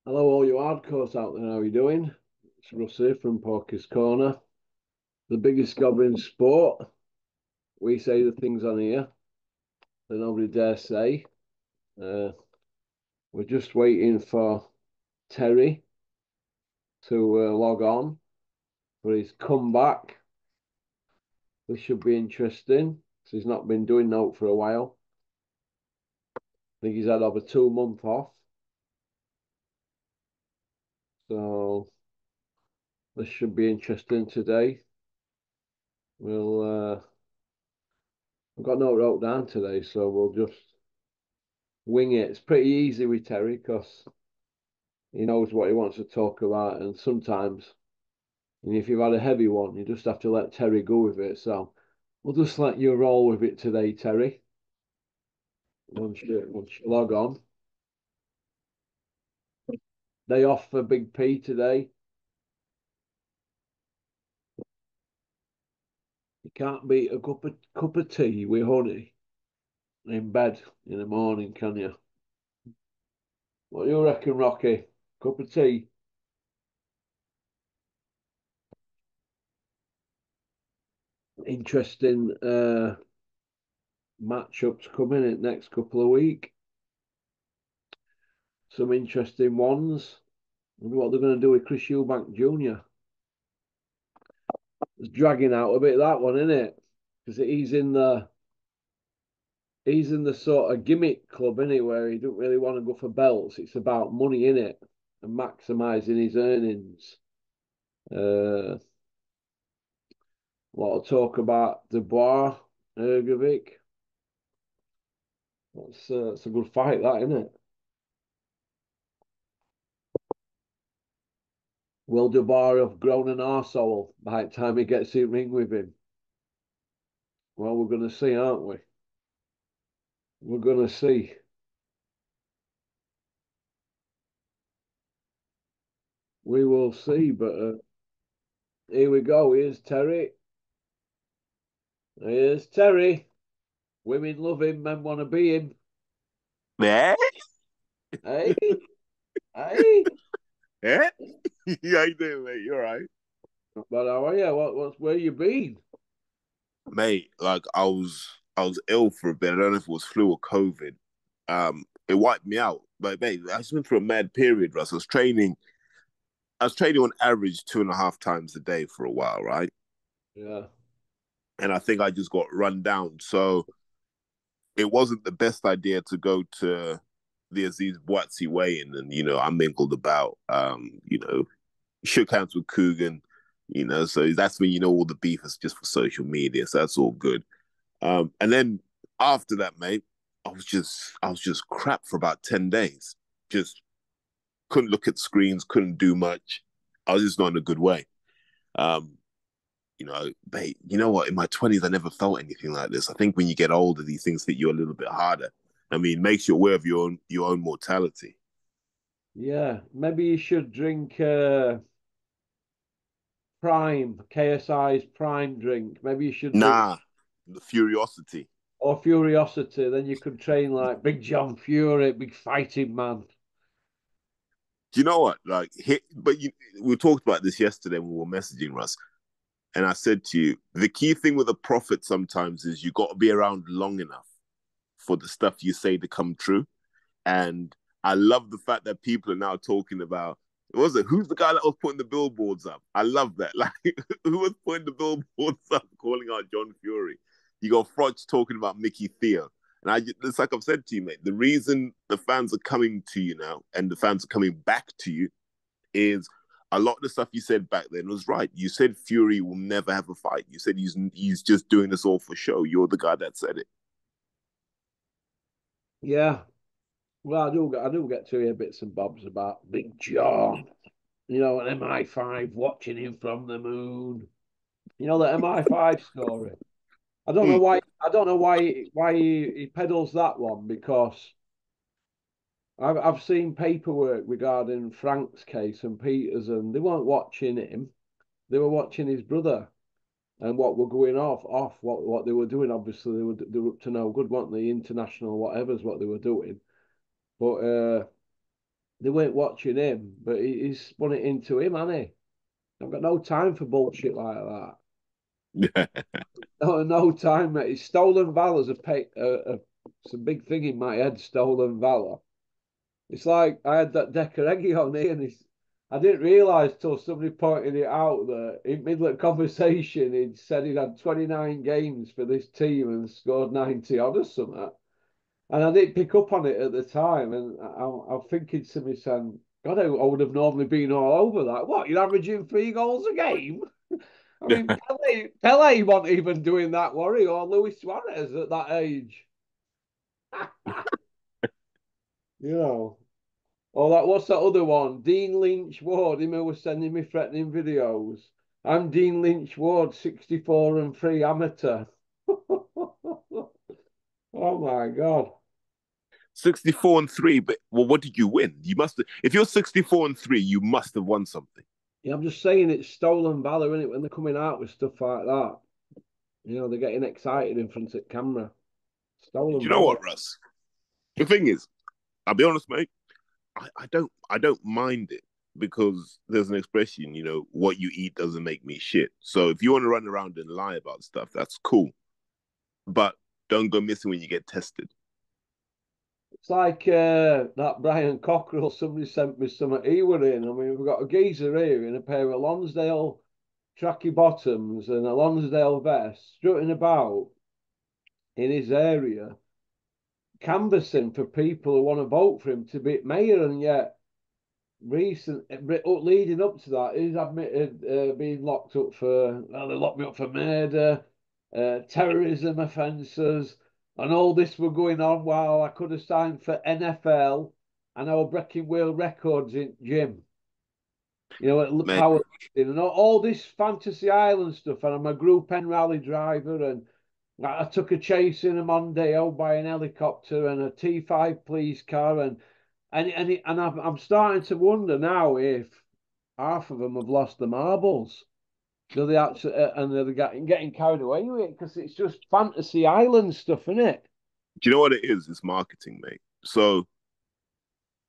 Hello, all you hardcores out there. How are you doing? It's Russ here from Porky's Corner, the biggest gob in sport. We say the things on here that nobody dare say. Uh, we're just waiting for Terry to log on for his comeback. This should be interesting because he's not been doing note for a while. I think he's had over 2 months off. So this should be interesting today. I've got no wrote down today, so we'll just wing it. It's pretty easy with Terry because he knows what he wants to talk about, and sometimes, and if you've had a heavy one, you just have to let Terry go with it. So we'll just let you roll with it today, Terry. Once you log on, day off for Big P today. You can't beat a cup of tea with honey in bed in the morning, can you? What do you reckon, Rocky? Cup of tea? Interesting matchups coming in the next couple of weeks. Some interesting ones. Wonder what they're going to do with Chris Eubank Jr. It's dragging out a bit that one, isn't it? Because he's in the sort of gimmick club, isn't it, where he don't really want to go for belts. It's about money in it and maximising his earnings. A lot of talk about Dubois, Ergovic. That's a good fight, that, isn't it? Will Dubois have grown an arsehole by the time he gets in ring with him? Well, we're going to see, aren't we? We're going to see. We will see, but here we go. Here's Terry. Here's Terry. Women love him, men want to be him. Eh? Hey, hey. Eh? Yeah, you doing, mate? You all right? But how are you? What's where you been? Mate, like I was ill for a bit. I don't know if it was flu or COVID. It wiped me out. But mate, I just went through a mad period, Russ. I was training on average 2.5 times a day for a while, right? Yeah, And I think I just got run down. So it wasn't the best idea to go to the Aziz Boatsi weigh-in, and I mingled about. Shook hands with Coogan, so that's when all the beef is just for social media. So that's all good. And then after that, mate, I was just crap for about 10 days. Just couldn't look at screens, couldn't do much. I was just not in a good way. Um, mate, you know what? In my 20s, I never felt anything like this. I think when you get older, these things hit you a little bit harder. I mean, it makes you aware of your own mortality. yeah. Maybe you should drink Prime KSI's Prime drink. Maybe you should drink Nah, the curiosity. or Furiosity. Then you could train like Big John Fury, big fighting man. Do you know what? Like, we talked about this yesterday when we were messaging Russ, and I said to you, the key thing with a prophet sometimes is you got to be around long enough for the stuff you say to come true. And I love the fact that people are now talking about, what was it? Who's the guy that was putting the billboards up? I love that. Like, who was putting the billboards up, calling out John Fury? You got Froch talking about Mickey Theo. And it's like I've said to you, mate, the reason the fans are coming to you now and the fans are coming back to you is a lot of the stuff you said back then was right. You said Fury will never have a fight. You said he's just doing this all for show. You're the guy that said it. Yeah. Well, I do get to hear bits and bobs about Big John. An MI5 watching him from the moon. The MI5 story. Mm. I don't know why he peddles that one because I've seen paperwork regarding Frank's case and Peters, and they weren't watching him. They were watching his brother and what were going off what they were doing. Obviously, they were up to no good, weren't they? International whatever's what they were doing. But they weren't watching him, but he's spun it into him, hasn't he? I've got no time for bullshit like that. No time, mate. It's stolen valor's it's a big thing in my head. Stolen valor. It's like I had that Decker Eggy on here, and I didn't realise till somebody pointed it out that in middle of conversation he'd said he'd had 29 games for this team and scored 90 odd or something. And I didn't pick up on it at the time, and I'm thinking to myself, God, I would have normally been all over that. What, you're averaging 3 goals a game? I mean, Pele wasn't even doing that, worry, or Luis Suarez at that age. You know. Oh, what's that other one? Dean Lynch Ward, him who was sending me threatening videos. I'm Dean Lynch Ward, 64 and 3 amateur. Oh my God. 64 and 3, but well, what did you win? You must have, if you're 64 and 3, you must have won something. Yeah, I'm just saying it's stolen valor, isn't it, when they're coming out with stuff like that. You know, they're getting excited in front of camera. Do Stolen you know valor. what, Russ? The thing is, I'll be honest, mate. I don't mind it because there's an expression, what you eat doesn't make me shit. So if you want to run around and lie about stuff, that's cool. But don't go missing when you get tested. It's like that Brian Cockrell, somebody sent me some he were in. I mean, we've got a geezer here in a pair of Lonsdale tracky bottoms and a Lonsdale vest, strutting about in his area, canvassing for people who want to vote for him to be mayor. And yet, leading up to that, he's admitted being locked up for, well, they locked me up for murder, terrorism offences, and all this were going on while I could have signed for NFL and I was breaking world records in gym. You know, at Man, powerlifting and all this fantasy island stuff. And I'm a Group N rally driver, and I took a chase in a Mondeo by an helicopter and a T5 police car, and I'm starting to wonder now if half of them have lost the marbles. Do they actually, and they're getting carried away with it because it's just fantasy island stuff, isn't it? do you know what it is? It's marketing, mate. So,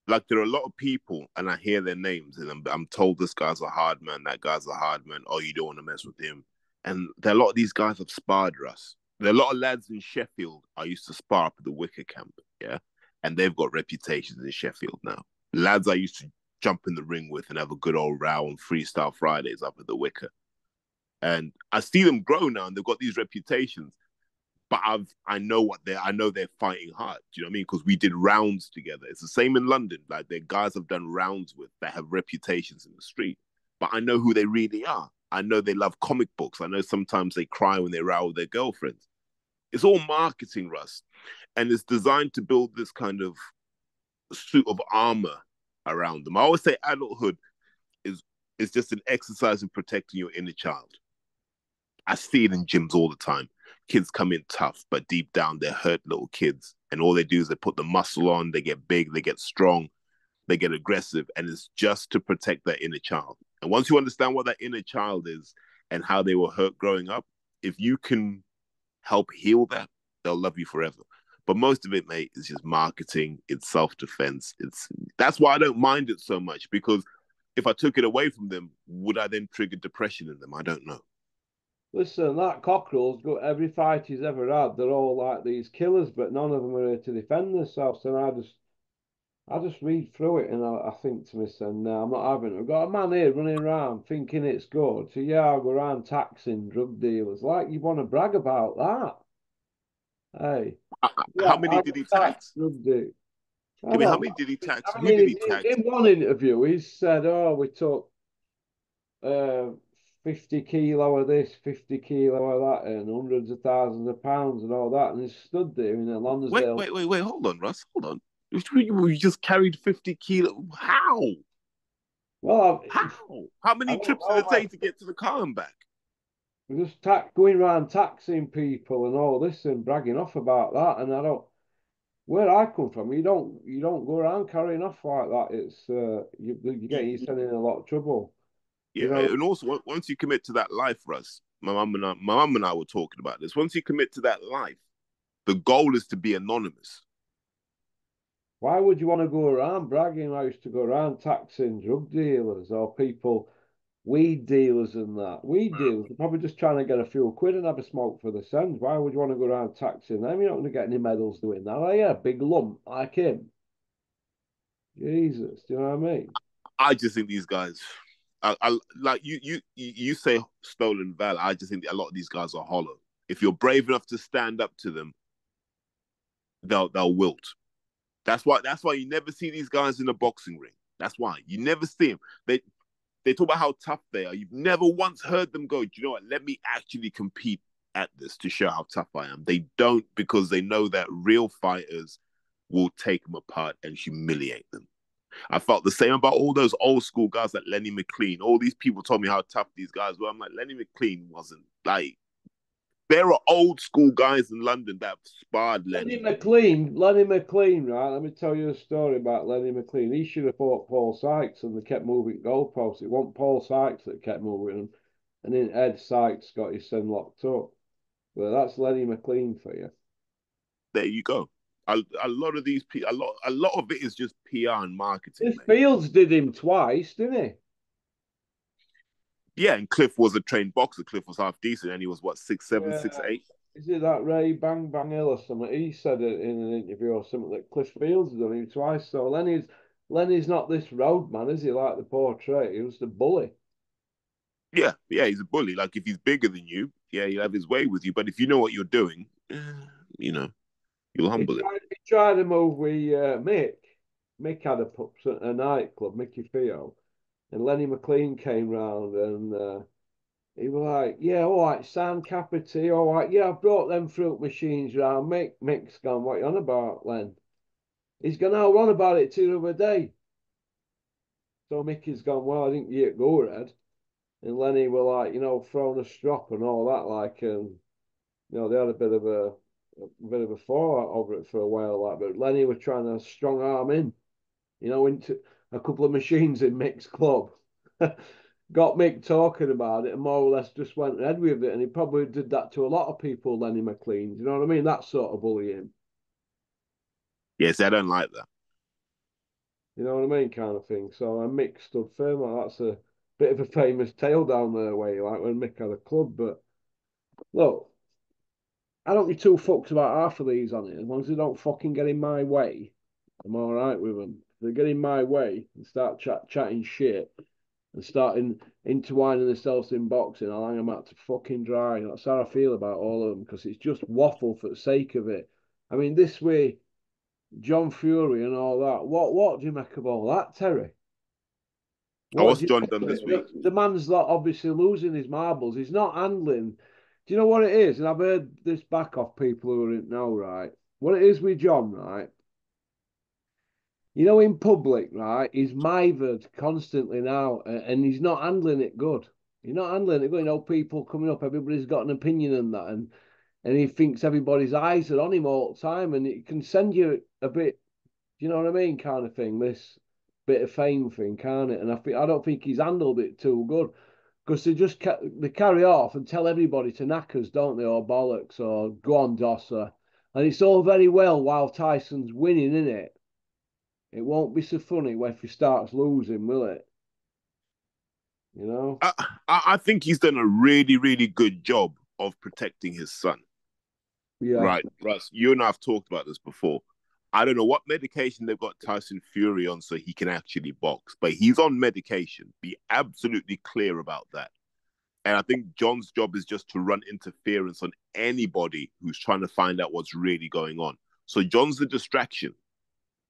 like, there are a lot of people, and I hear their names, and I'm told this guy's a hard man, that guy's a hard man. Oh, you don't want to mess with him. And there are a lot of these guys have sparred us. There are a lot of lads in Sheffield I used to spar up at the Wicker camp, yeah? And they've got reputations in Sheffield now. Lads I used to jump in the ring with and have a good old row on Freestyle Fridays up at the Wicker. And I see them grow now and they've got these reputations. But I know they're fighting hard. Do you know what I mean? Because we did rounds together. It's the same in London. Like the guys I've done rounds with that have reputations in the street. But I know who they really are. I know they love comic books. I know sometimes they cry when they row with their girlfriends. It's all marketing, Russ. And it's designed to build this kind of suit of armor around them. I always say adulthood is is just an exercise in protecting your inner child. I see it in gyms all the time. Kids come in tough, but deep down they're hurt little kids. And all they do is they put the muscle on, they get big, they get strong, they get aggressive, and it's just to protect that inner child. And once you understand what that inner child is and how they were hurt growing up, if you can help heal that, they'll love you forever. But most of it, mate, is just marketing. It's self-defense. That's why I don't mind it so much, because if I took it away from them, would I then trigger depression in them? I don't know. Listen, that Cockrell's got every fight he's ever had. They're all like these killers, but none of them are here to defend themselves. And I just read through it and I think to myself, no, I'm not having it. We've got a man here running around thinking it's good. So yeah, I'll go around taxing drug dealers. Like you want to brag about that? Hey, yeah, How many I did he tax tax? drug dealers. I I mean, how don't. many did he tax? I Who did he mean, tax? in one interview, he said, "Oh, we took uh, 50 kilo of this, 50 kilo of that, and hundreds of thousands of pounds and all that." And he stood there in a Wait, Lonsdale. wait, wait, wait. Hold on, Russ. Hold on. You just carried 50 kilo. How? Well, How? How I many don't trips did know, it take to get to the car and back? we're just going around taxing people and all this and bragging off about that. And I don't, where I come from, you don't go around carrying off like that. It's you get yourself in a lot of trouble. You Yeah, know, and also once you commit to that life, Russ, my mum and I were talking about this. Once you commit to that life, the goal is to be anonymous. Why would you want to go around bragging? I used to go around taxing drug dealers or people, weed dealers and that. Weed dealers are probably just trying to get a few quid and have a smoke for the cents. Why would you want to go around taxing them? You're not going to get any medals doing that, are you? Big lump like him. Jesus, do you know what I mean? I just think these guys, I like you say stolen valor. I just think a lot of these guys are hollow. If you're brave enough to stand up to them, they'll wilt. That's why you never see these guys in a boxing ring. That's why you never see them. They talk about how tough they are. You've never once heard them go, do you know what? Let me actually compete at this to show how tough I am. They don't, because they know that real fighters will take them apart and humiliate them. I felt the same about all those old school guys like Lenny McLean. All these people told me how tough these guys were. I'm like, Lenny McLean wasn't like. There are old school guys in London that have sparred Lenny. Lenny McLean, right? Let me tell you a story about Lenny McLean. He should have fought Paul Sykes and they kept moving goalposts. It wasn't Paul Sykes that kept moving them. And then Ed Sykes got his son locked up. Well, that's Lenny McLean for you. There you go. A lot of these people, a lot of it is just PR and marketing. Cliff Fields did him twice, didn't he? Yeah, and Cliff was a trained boxer. Cliff was half decent, and he was what 6'7", Yeah. 6'8". Is it that Ray Bang Bang Hill or something? He said it in an interview or something that Cliff Fields had done him twice. So Lenny's not this road man, is he? Like the portrait, he was the bully. Yeah, he's a bully. Like if he's bigger than you, yeah, he'll have his way with you. But if you know what you're doing, you know, you'll humble him. He tried to move with Mick. Mick had a nightclub, Mickey Theo, and Lenny McLean came round and he was like, "Yeah, all right, San Capity, all right, yeah, I've brought them fruit machines round." Mick's gone, "What you on about, Len?" He's gone, "I'll run about it to the other day." So Mickey's gone, "Well, I didn't get go ahead." And Lenny were like, throwing a strop and all that, like, they had a bit of a fallout over it for a while, like, but Lenny was trying to strong arm in, into a couple of machines in Mick's club. Got Mick talking about it and more or less just went ahead with it. And he probably did that to a lot of people, Lenny McLean. Do you know what I mean? That sort of bullying. Yes, I don't like that. You know what I mean? Kind of thing. So Mick stood firm. That's a bit of a famous tale down there way, like when Mick had a club. But look, I don't give two fucks about half of these on it. As long as they don't fucking get in my way, I'm all right with them. If they get in my way and start chatting shit and starting intertwining themselves in boxing, I'll hang them out to fucking dry. That's how I feel about all of them because it's just waffle for the sake of it. I mean, this way, John Fury and all that. What do you make of all that, Terry? What What's do you John make done of this it? week? The man's like obviously losing his marbles. He's not handling. Do you know what it is? And I've heard this back off people who are in know, right? What it is with John, right? In public, right? He's mithered constantly now, and he's not handling it good. He's not handling it good. People coming up, everybody's got an opinion on that, and he thinks everybody's eyes are on him all the time, and it can send you a bit, you know what I mean, kind of thing. This bit of fame thing, can't it? And I don't think he's handled it too good because they carry off and tell everybody to knackers, don't they, or bollocks, or go on, Dosser, and it's all very well while Tyson's winning, isn't it? It won't be so funny if he starts losing, will it? You know? I think he's done a really, really good job of protecting his son. Yeah. Right, Russ, you and I have talked about this before. I don't know what medication they've got Tyson Fury on so he can actually box, but he's on medication. Be absolutely clear about that. And I think John's job is just to run interference on anybody who's trying to find out what's really going on. So John's the distraction.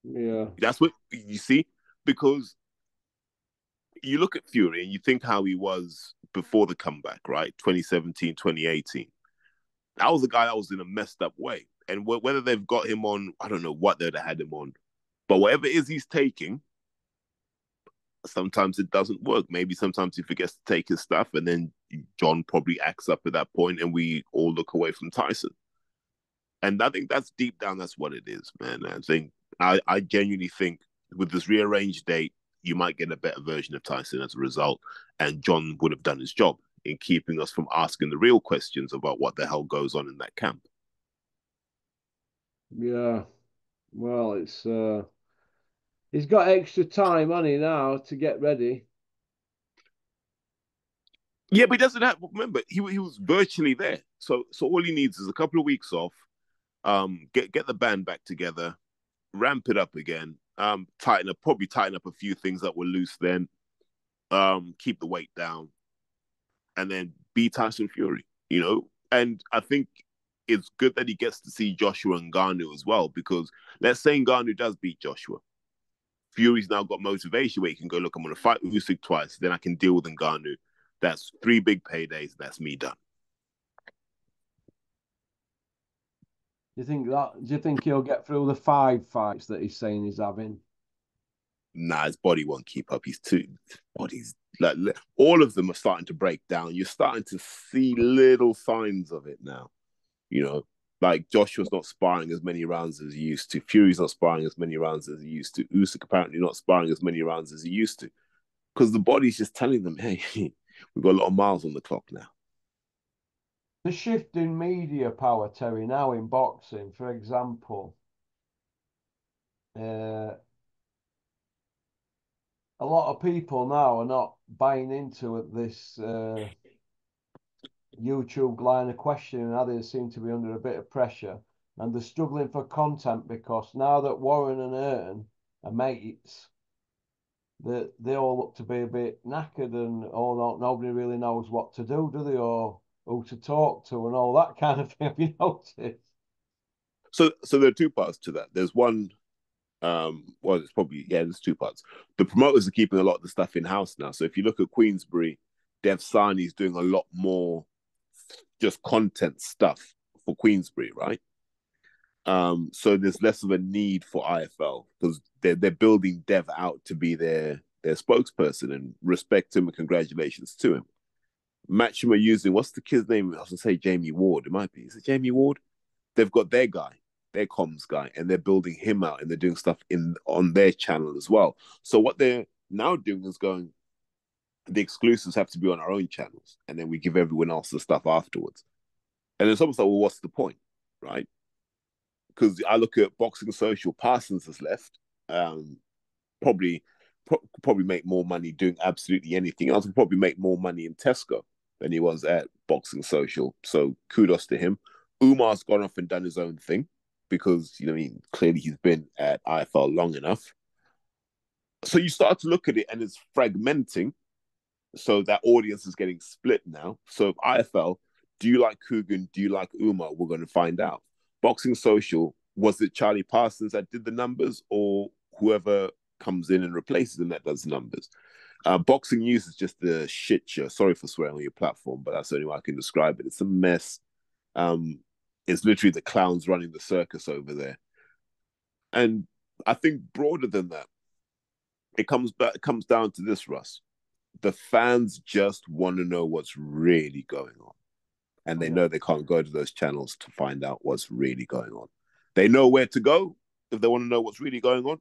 Yeah. That's what you see, because you look at Fury and you think how he was before the comeback, right? 2017, 2018. That was a guy that was in a messed up way. And whether they've got him on, I don't know what they'd have had him on. But whatever it is he's taking, sometimes it doesn't work. Maybe sometimes he forgets to take his stuff, and then John probably acts up at that point, and we all look away from Tyson. And I think that's deep down, that's what it is, man. I genuinely think with this rearranged date, you might get a better version of Tyson as a result, and John would have done his job in keeping us from asking the real questions about what the hell goes on in that camp. Yeah. Well, it's He's got extra time, hasn't he, now to get ready? Yeah, but he doesn't have. Remember, he was virtually there. So all he needs is a couple of weeks off. Get the band back together, ramp it up again. Probably tighten up a few things that were loose. Then keep the weight down, and then be Tyson Fury. And I think it's good that he gets to see Joshua Ngannou as well, because let's say Ngannou does beat Joshua. Fury's now got motivation where he can go, look, I'm going to fight Usyk twice, then I can deal with Ngannou. That's 3 big paydays. That's me done. Do you think he'll get through the 5 fights that he's saying he's having? Nah, his body won't keep up. Body's like, all of them are starting to break down. You're starting to see little signs of it now. Like Joshua's not sparring as many rounds as he used to. Fury's not sparring as many rounds as he used to. Usyk apparently not sparring as many rounds as he used to, because the body's just telling them, hey, we've got a lot of miles on the clock now. The shift in media power, Terry, now in boxing, for example, a lot of people now are not buying into this YouTube line of questioning. Others seem to be under a bit of pressure, and they're struggling for content because now that Warren and Earn are mates, they all look to be a bit knackered, and nobody really knows what to do they, or who to talk to, and all that kind of thing. Have you noticed? So there are two parts to that. There's one, there's two parts. The promoters are keeping a lot of the stuff in house now. So if you look at Queensbury, Dev Sani's doing a lot more just content stuff for Queensbury, right? So there's less of a need for IFL because they're building Dev out to be their spokesperson, and respect him and congratulations to him. Matchroom are using, what's the kid's name? I was gonna say Jamie Ward. It might be. Is it Jamie Ward? They've got their guy, their comms guy, and they're building him out, and they're doing stuff on their channel as well. So what they're now doing is going, the exclusives have to be on our own channels, and then we give everyone else the stuff afterwards. And it's almost like, well, what's the point, right? Because I look at Boxing Social, Parsons has left. Probably make more money doing absolutely anything else. He'll probably make more money in Tesco than he was at Boxing Social. So kudos to him. Umar's gone off and done his own thing because, clearly he's been at IFL long enough. So you start to look at it and it's fragmenting. So that audience is getting split now. So IFL, do you like Coogan? Do you like Umar? We're going to find out. Boxing Social, was it Charlie Parsons that did the numbers, or whoever comes in and replaces him that does the numbers? Boxing News is just a shit show. Sorry for swearing on your platform, but that's the only way I can describe it. It's a mess. It's literally the clowns running the circus over there. And I think broader than that, it comes down to this, Russ. The fans just want to know what's really going on. And they know they can't go to those channels to find out what's really going on. They know where to go if they want to know what's really going on.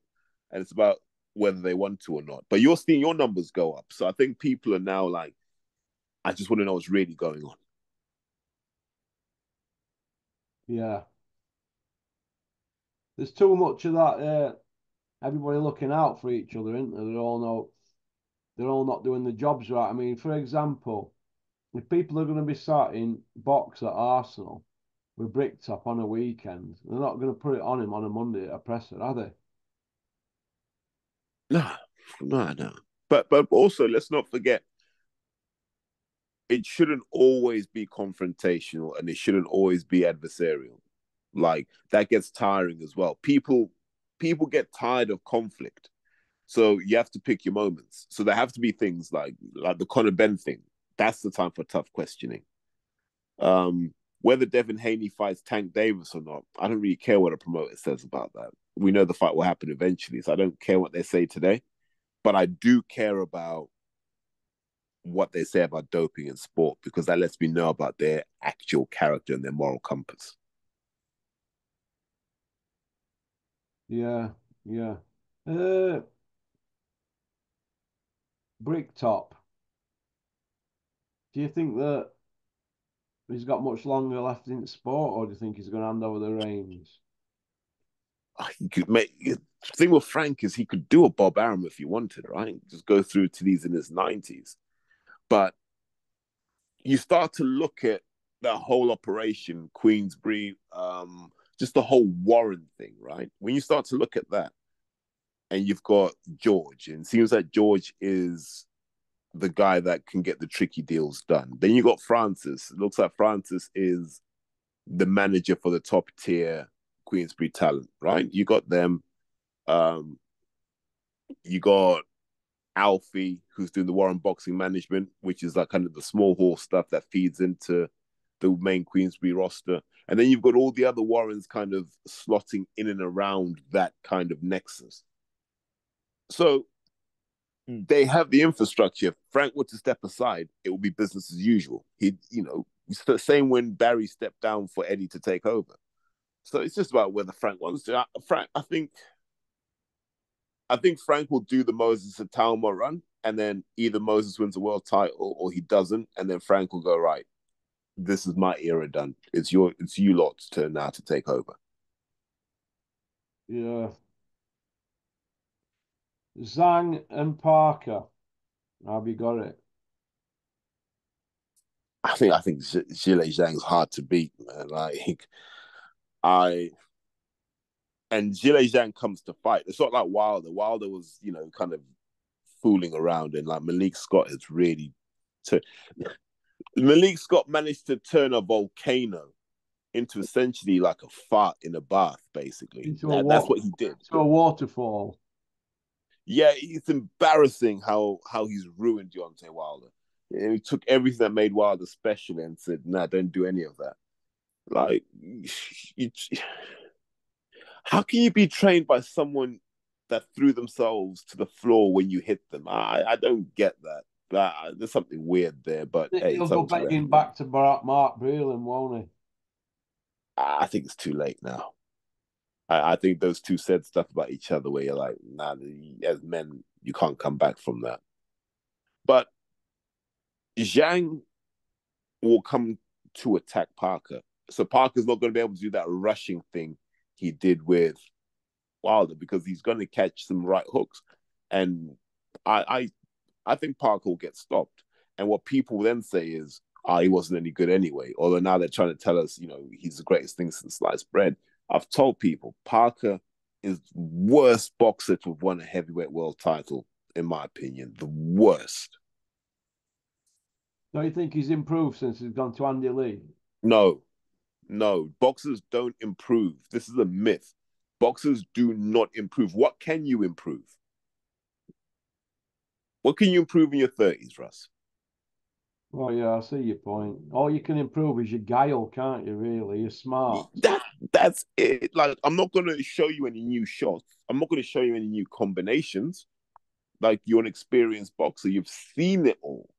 And it's about whether they want to or not. But you're seeing your numbers go up. So I think people are now like, I just want to know what's really going on. Yeah. There's too much of that. Everybody looking out for each other, isn't there? They're all not doing the jobs right. I mean, for example, if people are going to be sat in box at Arsenal with Bricktop on a weekend, they're not going to put it on him on a Monday at a presser, are they? No. But also, let's not forget, it shouldn't always be confrontational and it shouldn't always be adversarial. Like, that gets tiring as well. People get tired of conflict. So you have to pick your moments. So there have to be things like the Conor Benn thing. That's the time for tough questioning. Whether Devin Haney fights Tank Davis or not, I don't really care what a promoter says about that. We know the fight will happen eventually, so I don't care what they say today. But I do care about what they say about doping in sport, because that lets me know about their actual character and their moral compass. Yeah. Bricktop. Do you think that he's got much longer left in sport, or do you think he's going to hand over the reins? He could make thing with Frank is he could do a Bob Arum if he wanted, right? Just go through to these in his 90s. But you start to look at that whole operation, Queensbury, just the whole Warren thing, right? When you start to look at that, and you've got George, and it seems like George is the guy that can get the tricky deals done. Then you got Francis. It looks like Francis is the manager for the top tier Queensbury talent, right? You got them. You got Alfie, who's doing the Warren boxing management, which is like kind of the small horse stuff that feeds into the main Queensbury roster. And then you've got all the other Warrens kind of slotting in and around that kind of nexus. So they have the infrastructure. If Frank were to step aside, it would be business as usual. It's the same when Barry stepped down for Eddie to take over. So it's just about whether Frank wants to. I think Frank will do the Moses and Talma run, and then either Moses wins a world title or he doesn't, and then Frank will go, right, this is my era done. It's you lot's turn now to take over. Yeah. Zhang and Parker. Have you got it? I think Zhilei Zhang's hard to beat, man. And Zhilei Zhang comes to fight. It's not like Wilder. Wilder was, kind of fooling around, and like Malik Scott has really Malik Scott managed to turn a volcano into essentially like a fart in a bath, basically. That's what he did. To a waterfall. Yeah, it's embarrassing how he's ruined Deontay Wilder. He took everything that made Wilder special and said, "Nah, don't do any of that." Like, how can you be trained by someone that threw themselves to the floor when you hit them? I don't get that. There's something weird there, but hey, he'll go begging back to Mark Breland, won't he? I think it's too late now. I think those two said stuff about each other where you're like, nah, as men, you can't come back from that. But Zhang will come to attack Parker. So Parker's not going to be able to do that rushing thing he did with Wilder because he's going to catch some right hooks. And I think Parker will get stopped. And what people then say is, he wasn't any good anyway. Although now they're trying to tell us, he's the greatest thing since sliced bread. I've told people Parker is the worst boxer to have won a heavyweight world title, in my opinion. The worst. Don't you think he's improved since he's gone to Andy Lee? No. Boxers don't improve. This is a myth. Boxers do not improve. What can you improve? What can you improve in your 30s, Russ? Well, yeah, I see your point. All you can improve is your guile, can't you, really? You're smart. That's it. Like, I'm not going to show you any new shots. I'm not going to show you any new combinations. Like, you're an experienced boxer. You've seen it all.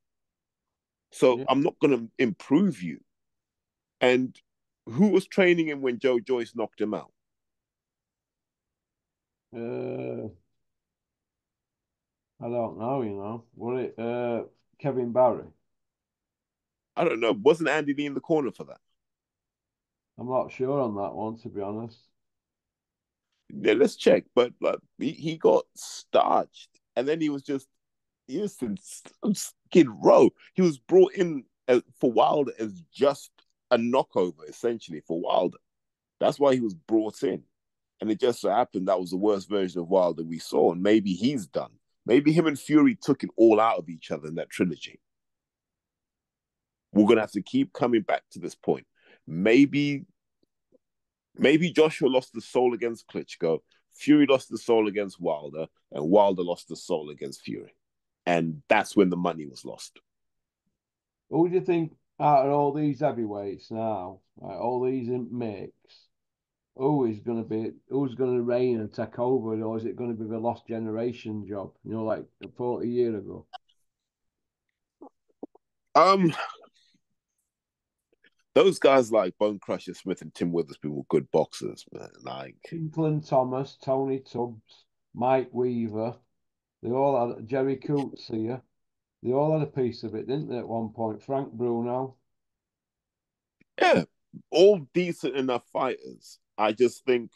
So I'm not going to improve you. And who was training him when Joe Joyce knocked him out? I don't know, Was it Kevin Barry? I don't know. Wasn't Andy Lee in the corner for that? I'm not sure on that one, to be honest. Yeah, let's check. But like, he got starched, and then he was in Skid Row. He was brought in for Wilder as just a knockover, essentially, for Wilder. That's why he was brought in. And it just so happened that was the worst version of Wilder we saw. And maybe he's done. Maybe him and Fury took it all out of each other in that trilogy. We're going to have to keep coming back to this point. Maybe Joshua lost the soul against Klitschko, Fury lost the soul against Wilder, and Wilder lost the soul against Fury. And that's when the money was lost. Who do you think out of all these heavyweights now, all these mix, who's going to reign and take over, or is it going to be the lost generation job? Like 40 years ago. Those guys like Bone Crusher Smith and Tim Witherspoon were good boxers, man. Like Kinkland Thomas, Tony Tubbs, Mike Weaver, they all had Jerry Coots here. They all had a piece of it, didn't they, at one point? Frank Bruno. Yeah, all decent enough fighters. I just think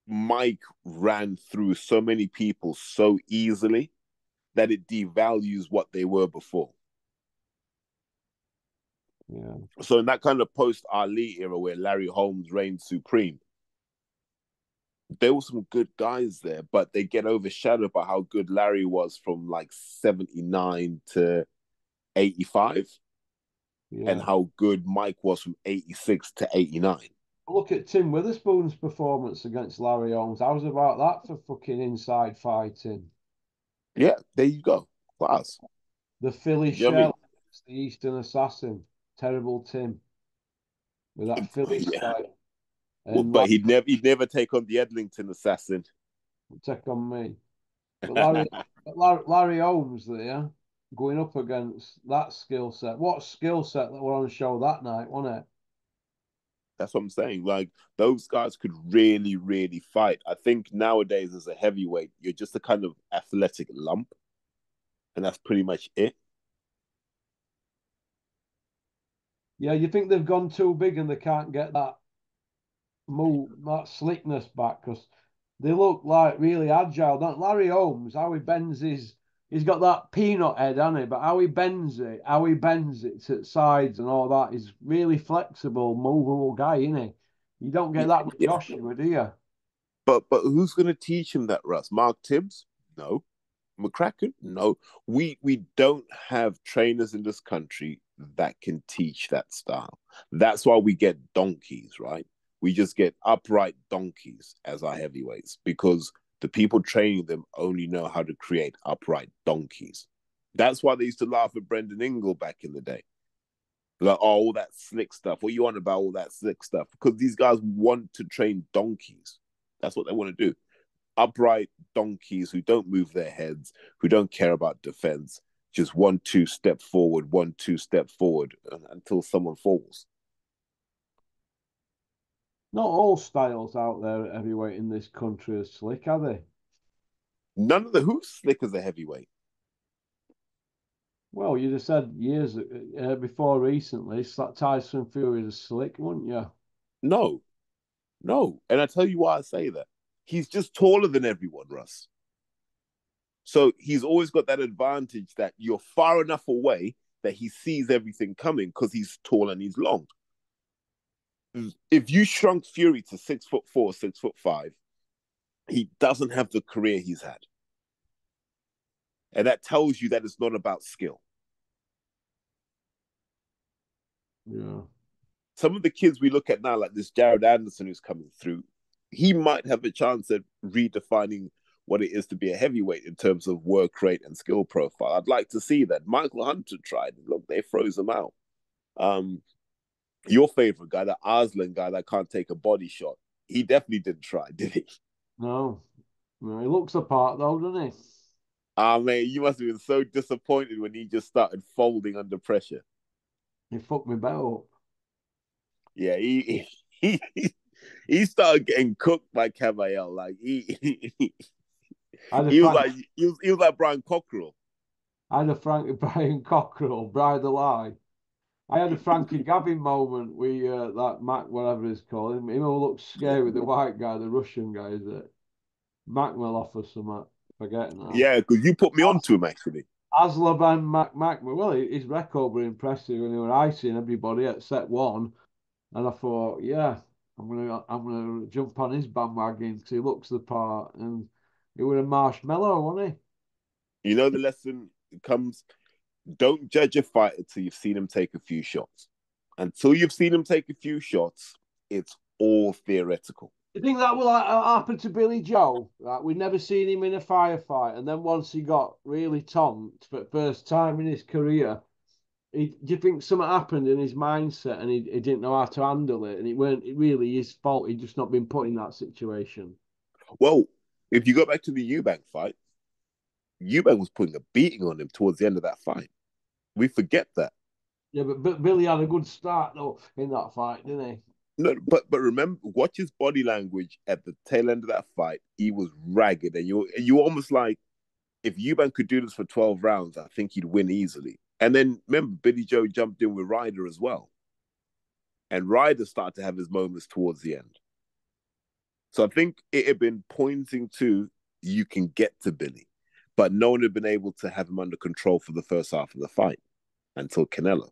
Mike ran through so many people so easily that it devalues what they were before. Yeah. So in that kind of post Ali era where Larry Holmes reigned supreme, there were some good guys there, but they get overshadowed by how good Larry was from like 79 to 85 and Yeah. how good Mike was from 86 to 89. Look at Tim Witherspoon's performance against Larry Holmes. How's about that for fucking inside fighting? Yeah, there you go. Class. The Philly You know what I mean? shell, the Eastern Assassin, terrible Tim with that Philly Yeah. style. Well, And but like, he'd never take on the Edlington assassin. take on me. But Larry Holmes there going up against that skill set. What skill set that were on show that night, wasn't it? That's what I'm saying. Like those guys could really, really fight. I think nowadays as a heavyweight, you're just a kind of athletic lump, and that's pretty much it. Yeah, you think they've gone too big and they can't get that move, that slickness back because they look like really agile. Don't Larry Holmes, how he bends he's got that peanut head, hasn't he? But how he bends it to the sides and all that is really flexible, movable guy, isn't he? You don't get that with Yeah. Joshua, do you? But who's going to teach him that, Russ? Mark Tibbs? No. McCracken? No. We don't have trainers in this country that can teach that style. That's why we get donkeys, right? We just get upright donkeys as our heavyweights because the people training them only know how to create upright donkeys. That's why they used to laugh at Brendan Ingle back in the day. Like, oh, all that slick stuff. What you want about all that slick stuff? Because these guys want to train donkeys. That's what they want to do. Upright donkeys who don't move their heads, who don't care about defense. Just 1-2 step forward, 1-2 step forward until someone falls. Not all styles out there at heavyweight in this country are slick, are they? None of the who's slick as a heavyweight. Well, you'd have said years before recently, Tyson Fury is slick, wouldn't you? No, no. And I tell you why I say that. He's just taller than everyone, Russ. So he's always got that advantage that you're far enough away that he sees everything coming because he's tall and he's long. If you shrunk Fury to 6'4", 6'5", he doesn't have the career he's had. And that tells you that it's not about skill. Yeah. Some of the kids we look at now, like this Jared Anderson who's coming through, he might have a chance at redefining what it is to be a heavyweight in terms of work rate and skill profile. I'd like to see that. Michael Hunter tried. Look, they froze him out. Your favorite guy, the Arslan guy that can't take a body shot, he definitely didn't try, did he? No. No, he looks the part though, doesn't he? Ah, man, you must have been so disappointed when he just started folding under pressure. He fucked me bet up. Yeah, he started getting cooked by Cavael. Like I had a he was Frank, like he was like Brian Cockrell. I had a Frankie Brian Cockrell, Bride Alive. I had a Frankie Gavin moment with that Mac, whatever he's called. Him who looks scary with the white guy, the Russian guy, is it? Macmillan or something. Forget now. Yeah, because you put me onto him actually. Aslaban Macmillan. Well, his record was impressive and he was icing everybody at set one. And I thought, yeah, I'm gonna jump on his bandwagon because he looks the part. And he was a marshmallow, wasn't You know the lesson comes: don't judge a fighter until you've seen him take a few shots. Until you've seen him take a few shots, it's all theoretical. You think that will happen to Billy Joe? Right, we'd never seen him in a firefight, and then once he got really tonked for the first time in his career, do you think something happened in his mindset, and he didn't know how to handle it, and it weren't really his fault? He'd just not been put in that situation. Well, if you go back to the Eubank fight, Eubank was putting a beating on him towards the end of that fight. We forget that. Yeah, but Billy had a good start though in that fight, didn't he? No, but remember, watch his body language at the tail end of that fight. He was ragged, and you almost like if Eubank could do this for 12 rounds, I think he'd win easily. And then remember, Billy Joe jumped in with Ryder as well, and Ryder started to have his moments towards the end. So I think it had been pointing to you can get to Billy, but no one had been able to have him under control for the first half of the fight until Canelo.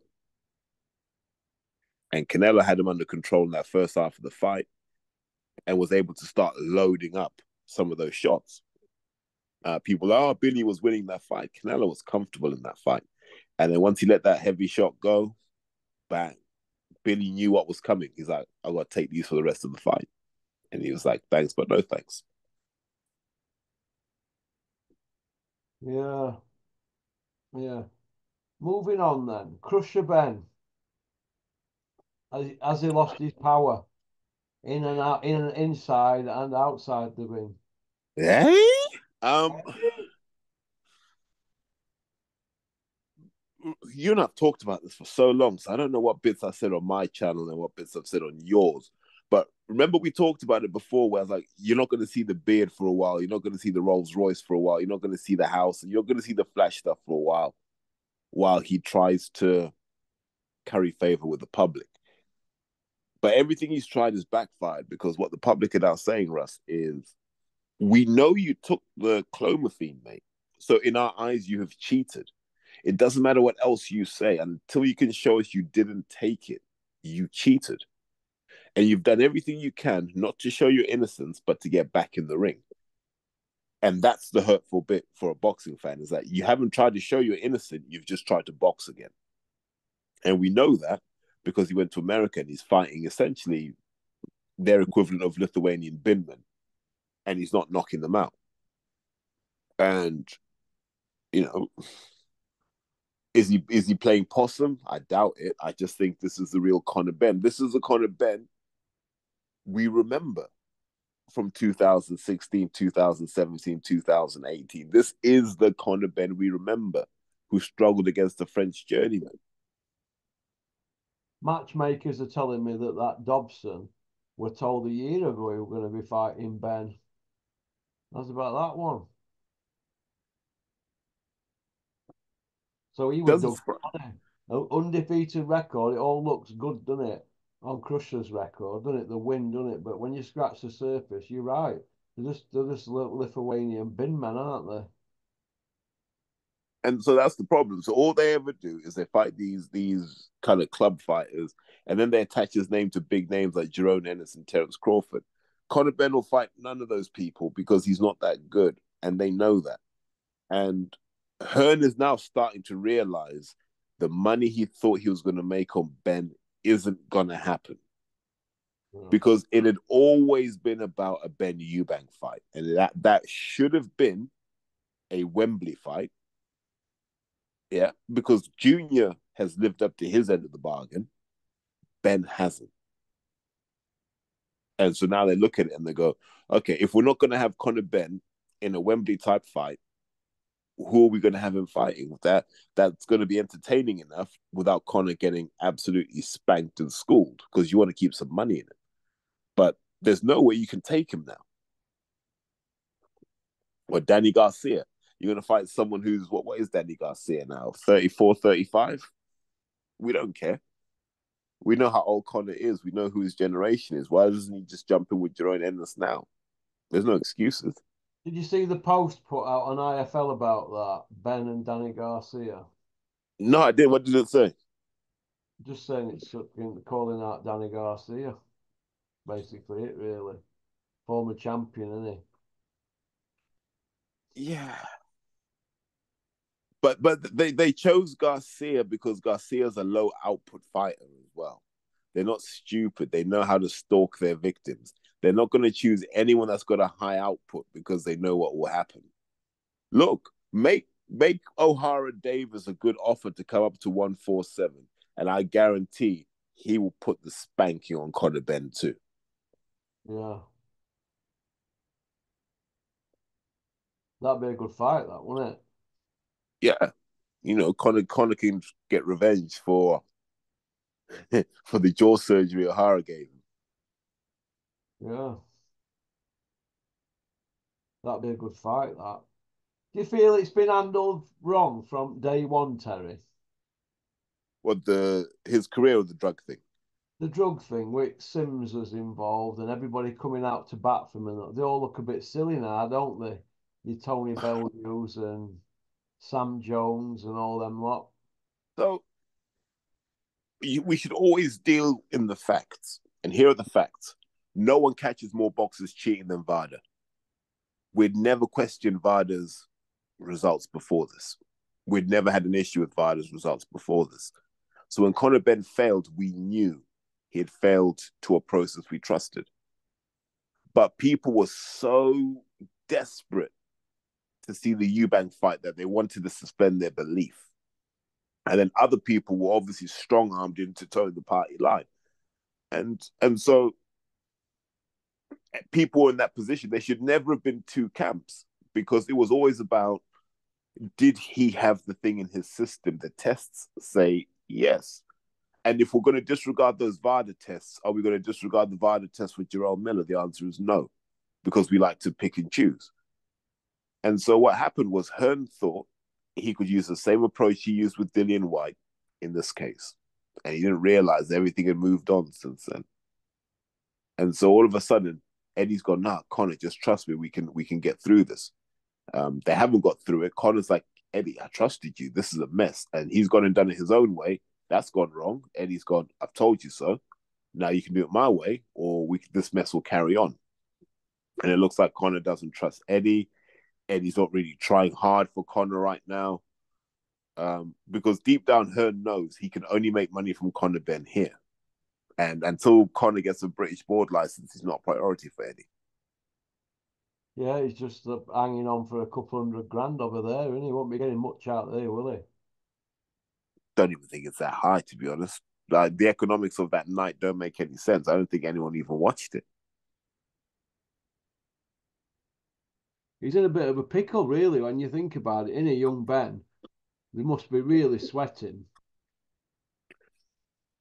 And Canelo had him under control in that first half of the fight and was able to start loading up some of those shots. People, oh, Billy was winning that fight. Canelo was comfortable in that fight. And then once he let that heavy shot go, bang, Billy knew what was coming. He's like, I got to take these for the rest of the fight. And he was like, thanks, but no thanks. Yeah, yeah. Moving on then. Crusher Ben. Has he lost his power in and out, in and inside and outside the ring? Hey? Um, you and I've talked about this for so long, so I don't know what bits I said on my channel and what bits I've said on yours. But remember, we talked about it before, where I was like, you're not going to see the beard for a while, you're not going to see the Rolls Royce for a while, you're not going to see the house, and you're going to see the flash stuff for a while he tries to curry favor with the public. But everything he's tried is backfired because what the public are now saying, Russ, is we know you took the clomiphene, mate. So in our eyes, you have cheated. It doesn't matter what else you say until you can show us you didn't take it. You cheated. And you've done everything you can not to show your innocence, but to get back in the ring. And that's the hurtful bit for a boxing fan is that you haven't tried to show you're innocent. You've just tried to box again. And we know that because he went to America and he's fighting essentially their equivalent of Lithuanian binmen. And he's not knocking them out. And, you know, is he playing possum? I doubt it. I just think this is the real Conor Benn. This is the Conor Benn we remember from 2016, 2017, 2018. This is the Conor Benn we remember who struggled against the French journeyman. Matchmakers are telling me that Dobson were told a year ago he were going to be fighting Ben. How's about that one? So he would Doesn't do undefeated record. It all looks good, doesn't it? On Crusher's record, doesn't it? The win, doesn't it? But when you scratch the surface, you're right. They're just Lithuanian bin men, aren't they? and so that's the problem. So all they ever do is they fight these kind of club fighters, and then they attach his name to big names like Jerome Ennis and Terence Crawford. Conor Benn will fight none of those people because he's not that good, and they know that. And Hearn is now starting to realize the money he thought he was going to make on Ben isn't going to happen. Yeah. Because it had always been about a Ben Eubank fight. And that should have been a Wembley fight. Yeah, because Junior has lived up to his end of the bargain. Ben hasn't. And so now they look at it and they go, okay, if we're not going to have Conor Benn in a Wembley type fight, who are we going to have him fighting? That's going to be entertaining enough without Conor getting absolutely spanked and schooled because you want to keep some money in it. But there's no way you can take him now. Or Danny Garcia. You're going to fight someone who's, what is Danny Garcia now? 34, 35? We don't care. We know how old Conor is. We know who his generation is. Why doesn't he just jump in with Jerome Ennis now? There's no excuses. Did you see the post put out on IFL about that? Ben and Danny Garcia. No, I didn't. What did it say? Just saying it's calling out Danny Garcia. Basically, it really. Former champion, isn't Yeah. But they chose Garcia because Garcia's a low output fighter as well. They're not stupid. They know how to stalk their victims. They're not going to choose anyone that's got a high output because they know what will happen. Look, make O'Hara Davis a good offer to come up to 147, and I guarantee he will put the spanking on Conor Benn too. Yeah. That'd be a good fight, that, wouldn't it? Yeah, Conor can get revenge for for the jaw surgery O'Hara gave him. Yeah. That'd be a good fight, that. Do you feel it's been handled wrong from day one, Terry? What his career with the drug thing? the drug thing with Sims was involved and everybody coming out to bat for him, and they all look a bit silly now, don't they? Your Tony Bellews and Sam Jones and all them lot. So we should always deal in the facts. And here are the facts. No one catches more boxers cheating than VADA. We'd never questioned VADA's results before this. We'd never had an issue with VADA's results before this. So when Conor Benn failed, we knew he had failed to a process we trusted. But people were so desperate to see the Eubank fight that they wanted to suspend their belief. And then other people were obviously strong-armed into towing the party line. And so people were in that position. There should never have been two camps, because it was always about, did he have the thing in his system? The tests say yes. And if we're going to disregard those VADA tests, are we going to disregard the VADA test with Jarrell Miller? The answer is no, because we like to pick and choose. And so what happened was Hearn thought he could use the same approach he used with Dillian Whyte in this case. And he didn't realize everything had moved on since then. And so all of a sudden, Eddie's gone, nah, Conor, just trust me, we can get through this. They haven't got through it. Conor's like, Eddie, I trusted you. This is a mess. And he's gone and done it his own way. That's gone wrong. Eddie's gone, I've told you so. Now you can do it my way, or this mess will carry on. And it looks like Conor doesn't trust Eddie. Eddie's not really trying hard for Conor right now. Because deep down, Hearn knows he can only make money from Conor Benn here. And until Conor gets a British board license, he's not a priority for Eddie. Yeah, he's just hanging on for a couple $100,000 over there, and he won't be getting much out there, will he? Don't even think it's that high, to be honest. Like, the economics of that night don't make any sense. I don't think anyone even watched it. He's in a bit of a pickle, really, when you think about it. In a young Ben, they must be really sweating.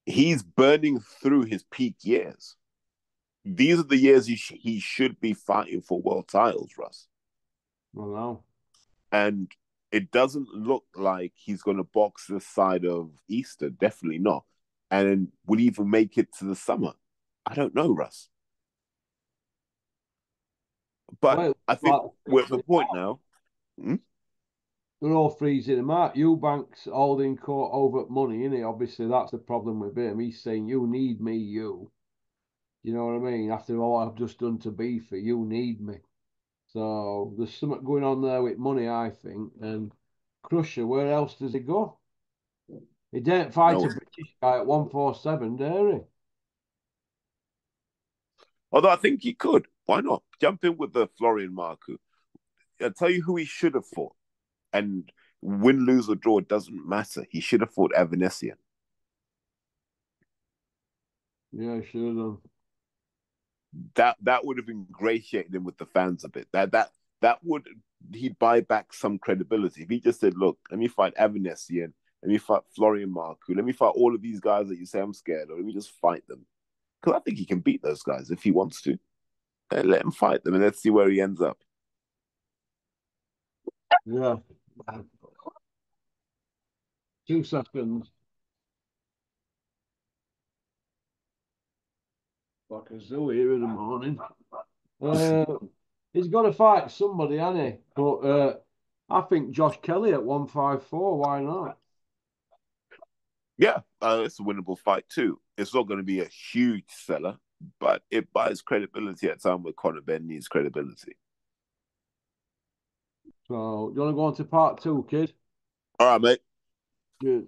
He's burning through his peak years. These are the years he should be fighting for world titles, Russ. I know. And it doesn't look like he's going to box this side of Easter. Definitely not. And will he even make it to the summer? I don't know, Russ. But Well, I think we're at the point now. They're all freezing him out. Eubank's holding court over money, isn't he? Obviously, that's the problem with him. He's saying, you need me, you. You know what I mean? After all I've just done to Beefy, you need me. So there's something going on there with money, I think. And Crusher, where else does he go? He didn't fight a British guy at 147, dare he? Although I think he could. Why not? Jump in with the Florian Marku. I'll tell you who he should have fought. And win, lose, or draw, it doesn't matter. He should have fought Evanesian. Yeah, should have done. That would have ingratiated him with the fans a bit. That would, he'd buy back some credibility. If he just said, look, let me fight Evanesian, let me fight Florian Marku, let me fight all of these guys that you say I'm scared of, let me just fight them. Because I think he can beat those guys if he wants to. Let him fight them and let's see where he ends up. Yeah. 2 seconds. Like a zoo here in the morning. He's got to fight somebody, hasn't he? But I think Josh Kelly at 154. Why not? Yeah, it's a winnable fight too. It's not going to be a huge seller, but it buys credibility at a time where Conor Benn needs credibility. So, do you want to go on to part 2, kid? All right, mate. Good.